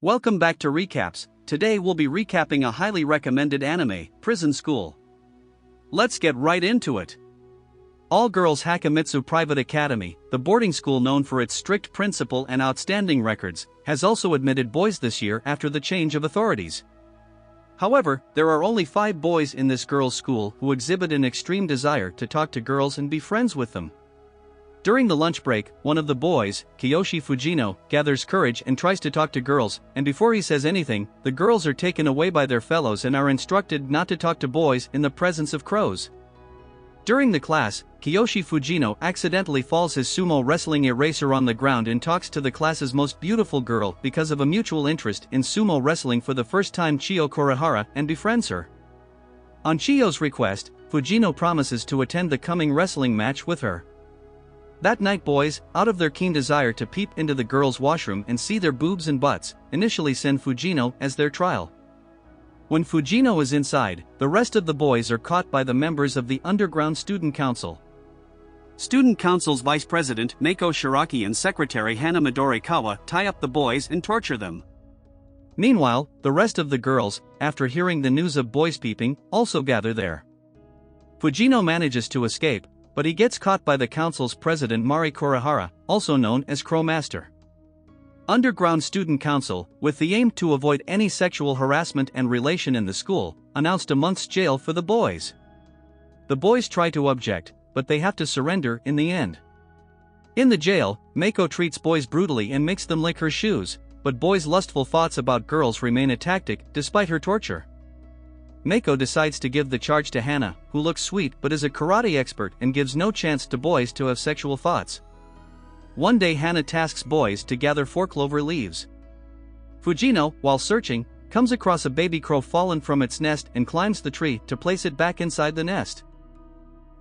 Welcome back to Recaps. Today we'll be recapping a highly recommended anime, Prison School. Let's get right into it. All-girls Hachimitsu Private Academy, the boarding school known for its strict principal and outstanding records, has also admitted boys this year after the change of authorities. However, there are only 5 boys in this girls' school who exhibit an extreme desire to talk to girls and be friends with them. During the lunch break, one of the boys, Kiyoshi Fujino, gathers courage and tries to talk to girls, and before he says anything, the girls are taken away by their fellows and are instructed not to talk to boys in the presence of crows. During the class, Kiyoshi Fujino accidentally falls his sumo wrestling eraser on the ground and talks to the class's most beautiful girl because of a mutual interest in sumo wrestling for the first time, Chiyo Kurihara, and befriends her. On Chiyo's request, Fujino promises to attend the coming wrestling match with her. That night, boys, out of their keen desire to peep into the girls' washroom and see their boobs and butts, initially send Fujino as their trial. When Fujino is inside, the rest of the boys are caught by the members of the Underground Student Council. Student Council's Vice President Mako Shiraki and Secretary Hana Midorikawa tie up the boys and torture them. Meanwhile, the rest of the girls, after hearing the news of boys peeping, also gather there. Fujino manages to escape, but he gets caught by the council's president Mari Kurihara, also known as Crow Master. Underground Student Council, with the aim to avoid any sexual harassment and relation in the school, announced a month's jail for the boys. The boys try to object, but they have to surrender in the end. In the jail, Mako treats boys brutally and makes them lick her shoes, but boys' lustful thoughts about girls remain a tactic despite her torture. Mako decides to give the charge to Hana, who looks sweet but is a karate expert and gives no chance to boys to have sexual thoughts. One day Hana tasks boys to gather 4 clover leaves. Fujino, while searching, comes across a baby crow fallen from its nest and climbs the tree to place it back inside the nest.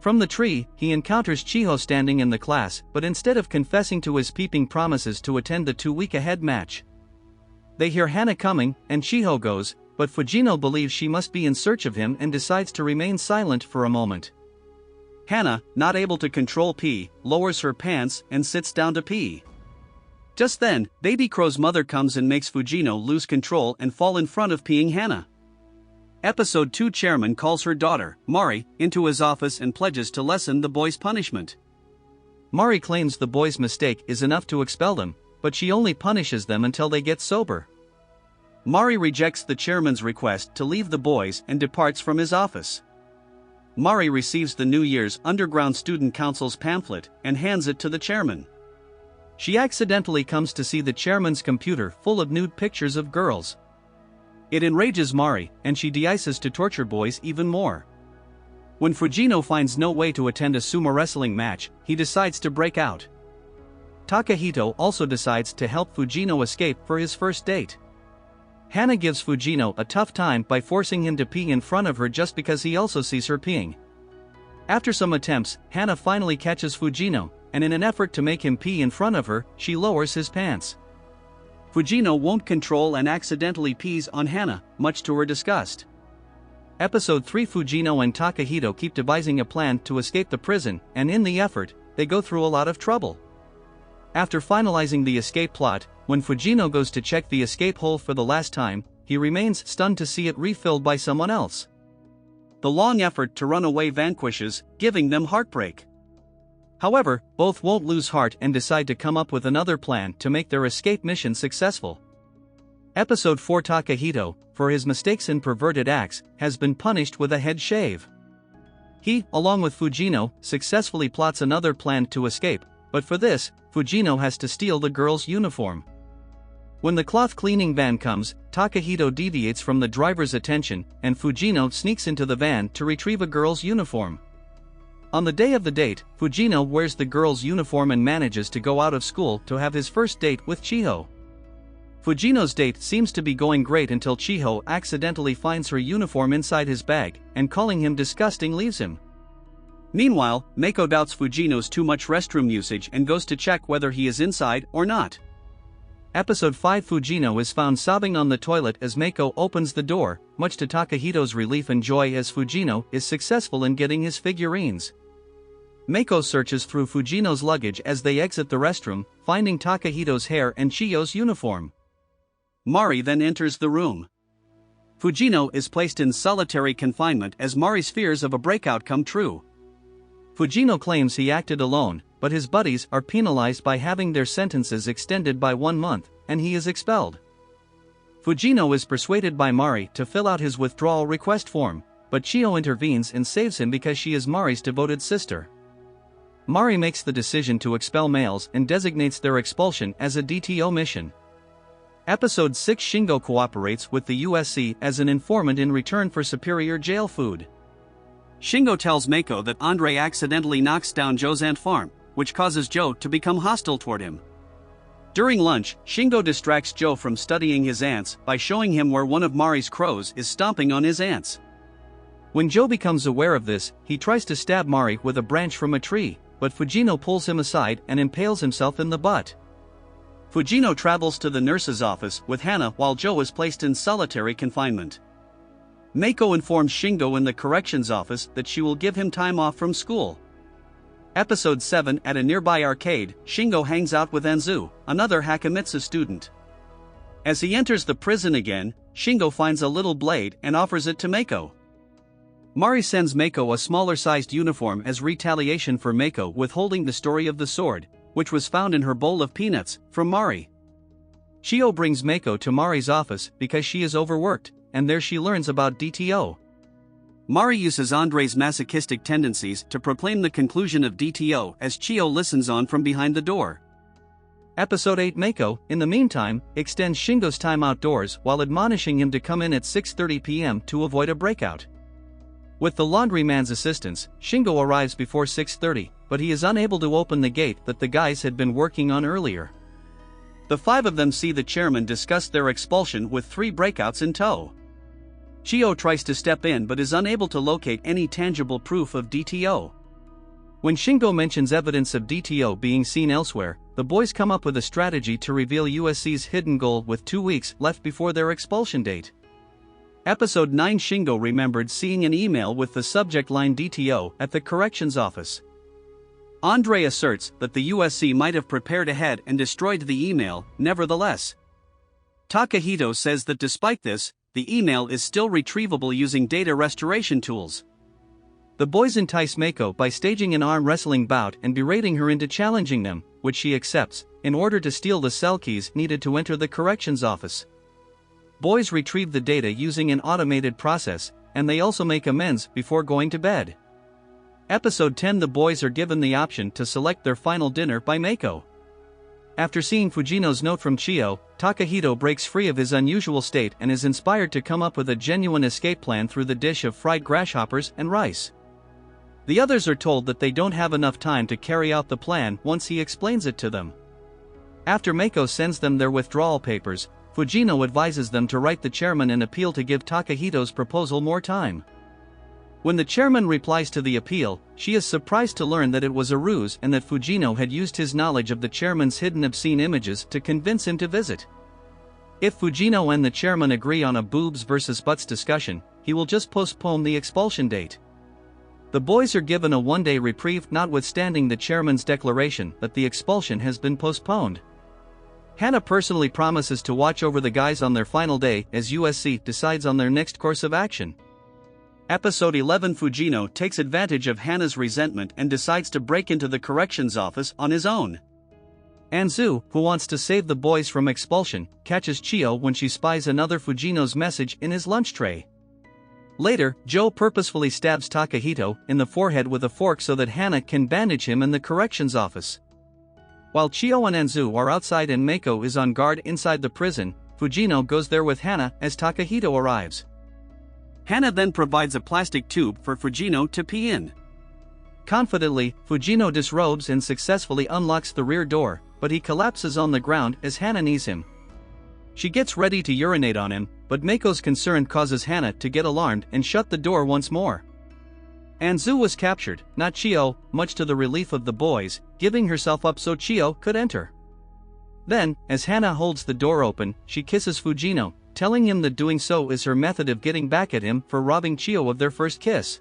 From the tree, he encounters Chiho standing in the class, but instead of confessing to his peeping, promises to attend the 2-week-ahead match. They hear Hana coming, and Chiho goes, but Fujino believes she must be in search of him and decides to remain silent for a moment. Hana, not able to control pee, lowers her pants and sits down to pee. Just then, Baby Crow's mother comes and makes Fujino lose control and fall in front of peeing Hana. Episode 2 Chairman calls her daughter, Mari, into his office and pledges to lessen the boys' punishment. Mari claims the boys' mistake is enough to expel them, but she only punishes them until they get sober. Mari rejects the chairman's request to leave the boys and departs from his office. Mari receives the New Year's Underground Student Council's pamphlet and hands it to the chairman. She accidentally comes to see the chairman's computer full of nude pictures of girls. It enrages Mari, and she deices to torture boys even more. When Fujino finds no way to attend a sumo wrestling match, he decides to break out. Takahito also decides to help Fujino escape for his first date. Hana gives Fujino a tough time by forcing him to pee in front of her just because he also sees her peeing. After some attempts, Hana finally catches Fujino, and in an effort to make him pee in front of her, she lowers his pants. Fujino won't control and accidentally pees on Hana, much to her disgust. Episode 3 Fujino and Takahito keep devising a plan to escape the prison, and in the effort, they go through a lot of trouble. After finalizing the escape plot, when Fujino goes to check the escape hole for the last time, he remains stunned to see it refilled by someone else. The long effort to run away vanquishes, giving them heartbreak. However, both won't lose heart and decide to come up with another plan to make their escape mission successful. Episode 4 Takahito, for his mistakes in perverted acts, has been punished with a head shave. He, along with Fujino, successfully plots another plan to escape, but for this, Fujino has to steal the girl's uniform. When the cloth cleaning van comes, Takahito deviates from the driver's attention, and Fujino sneaks into the van to retrieve a girl's uniform. On the day of the date, Fujino wears the girl's uniform and manages to go out of school to have his first date with Chiho. Fujino's date seems to be going great until Chiho accidentally finds her uniform inside his bag, and calling him disgusting leaves him. Meanwhile, Mako doubts Fujino's too much restroom usage and goes to check whether he is inside or not. Episode 5 Fujino is found sobbing on the toilet as Mako opens the door, much to Takahito's relief and joy as Fujino is successful in getting his figurines. Mako searches through Fujino's luggage as they exit the restroom, finding Takahito's hair and Chiyo's uniform. Mari then enters the room. Fujino is placed in solitary confinement as Mari's fears of a breakout come true. Fujino claims he acted alone, but his buddies are penalized by having their sentences extended by 1 month, and he is expelled. Fujino is persuaded by Mari to fill out his withdrawal request form, but Chiyo intervenes and saves him because she is Mari's devoted sister. Mari makes the decision to expel males and designates their expulsion as a DTO mission. Episode 6 Shingo cooperates with the USC as an informant in return for superior jail food. Shingo tells Mako that Andre accidentally knocks down Joe's ant farm, which causes Joe to become hostile toward him. During lunch, Shingo distracts Joe from studying his ants by showing him where one of Mari's crows is stomping on his ants. When Joe becomes aware of this, he tries to stab Mari with a branch from a tree, but Fujino pulls him aside and impales himself in the butt. Fujino travels to the nurse's office with Hana while Joe is placed in solitary confinement. Mako informs Shingo in the corrections office that she will give him time off from school. Episode 7 At a nearby arcade, Shingo hangs out with Anzu, another Hachimitsu student. As he enters the prison again, Shingo finds a little blade and offers it to Mako. Mari sends Mako a smaller-sized uniform as retaliation for Mako withholding the story of the sword, which was found in her bowl of peanuts, from Mari. Chiyo brings Mako to Mari's office because she is overworked, and there she learns about DTO. Mari uses Andre's masochistic tendencies to proclaim the conclusion of DTO as Chiyo listens on from behind the door. Episode 8 Mako, in the meantime, extends Shingo's time outdoors while admonishing him to come in at 6:30 p.m. to avoid a breakout. With the laundryman's assistance, Shingo arrives before 6:30, but he is unable to open the gate that the guys had been working on earlier. The 5 of them see the chairman discuss their expulsion with 3 breakouts in tow. Chiyo tries to step in but is unable to locate any tangible proof of DTO. When Shingo mentions evidence of DTO being seen elsewhere, the boys come up with a strategy to reveal USC's hidden goal with 2 weeks left before their expulsion date. Episode 9 Shingo remembered seeing an email with the subject line DTO at the corrections office. Andre asserts that the USC might have prepared ahead and destroyed the email, nevertheless. Takahito says that despite this, the email is still retrievable using data restoration tools. The boys entice Mako by staging an arm wrestling bout and berating her into challenging them, which she accepts, in order to steal the cell keys needed to enter the corrections office. Boys retrieve the data using an automated process, and they also make amends before going to bed. Episode 10 The boys are given the option to select their final dinner by Mako. After seeing Fujino's note from Chiyo, Takahito breaks free of his unusual state and is inspired to come up with a genuine escape plan through the dish of fried grasshoppers and rice. The others are told that they don't have enough time to carry out the plan once he explains it to them. After Mako sends them their withdrawal papers, Fujino advises them to write the chairman an appeal to give Takahito's proposal more time. When the chairman replies to the appeal, she is surprised to learn that it was a ruse and that Fujino had used his knowledge of the chairman's hidden obscene images to convince him to visit. If Fujino and the chairman agree on a boobs versus butts discussion, he will just postpone the expulsion date. The boys are given a 1-day reprieve notwithstanding the chairman's declaration that the expulsion has been postponed. Hana personally promises to watch over the guys on their final day as USC decides on their next course of action. Episode 11 Fujino takes advantage of Hana's resentment and decides to break into the corrections office on his own. Anzu, who wants to save the boys from expulsion, catches Chiyo when she spies another Fujino's message in his lunch tray. Later, Joe purposefully stabs Takahito in the forehead with a fork so that Hana can bandage him in the corrections office. While Chiyo and Anzu are outside and Mako is on guard inside the prison, Fujino goes there with Hana as Takahito arrives. Hana then provides a plastic tube for Fujino to pee in. Confidently, Fujino disrobes and successfully unlocks the rear door, but he collapses on the ground as Hana knees him. She gets ready to urinate on him, but Mako's concern causes Hana to get alarmed and shut the door once more. Anzu was captured, not Chiyo, much to the relief of the boys, giving herself up so Chiyo could enter. Then, as Hana holds the door open, she kisses Fujino, telling him that doing so is her method of getting back at him for robbing Chiyo of their first kiss.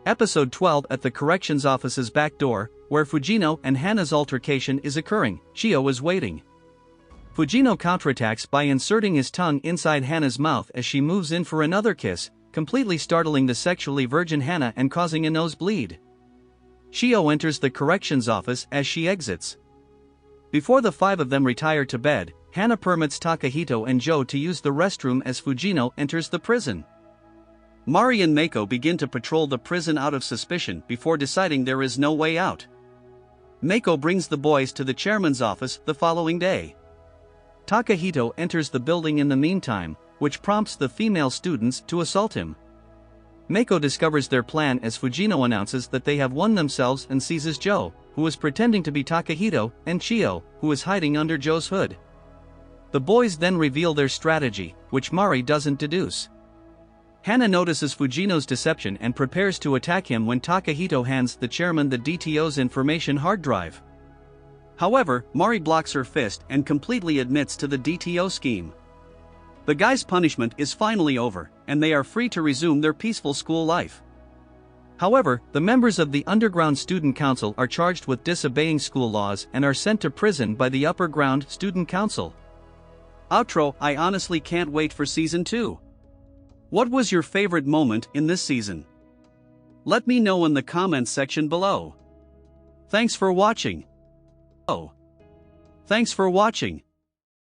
Episode 12 At the corrections office's back door, where Fujino and Hana's altercation is occurring, Chiyo is waiting. Fujino counterattacks by inserting his tongue inside Hana's mouth as she moves in for another kiss, completely startling the sexually virgin Hana and causing a nosebleed. Shio enters the corrections office as she exits. Before the five of them retire to bed, Hana permits Takahito and Joe to use the restroom as Fujino enters the prison. Mari and Meiko begin to patrol the prison out of suspicion before deciding there is no way out. Meiko brings the boys to the chairman's office the following day. Takahito enters the building in the meantime, which prompts the female students to assault him. Meiko discovers their plan as Fujino announces that they have won themselves and seizes Joe, who is pretending to be Takahito, and Chio, who is hiding under Joe's hood. The boys then reveal their strategy, which Mari doesn't deduce. Hana notices Fujino's deception and prepares to attack him when Takahito hands the chairman the DTO's information hard drive. However, Mari blocks her fist and completely admits to the DTO scheme. The guys' punishment is finally over, and they are free to resume their peaceful school life. However, the members of the Underground Student Council are charged with disobeying school laws and are sent to prison by the Upper Ground Student Council. Outro. I honestly can't wait for Season 2. What was your favorite moment in this season? Let me know in the comments section below. Thanks for watching. Thanks for watching.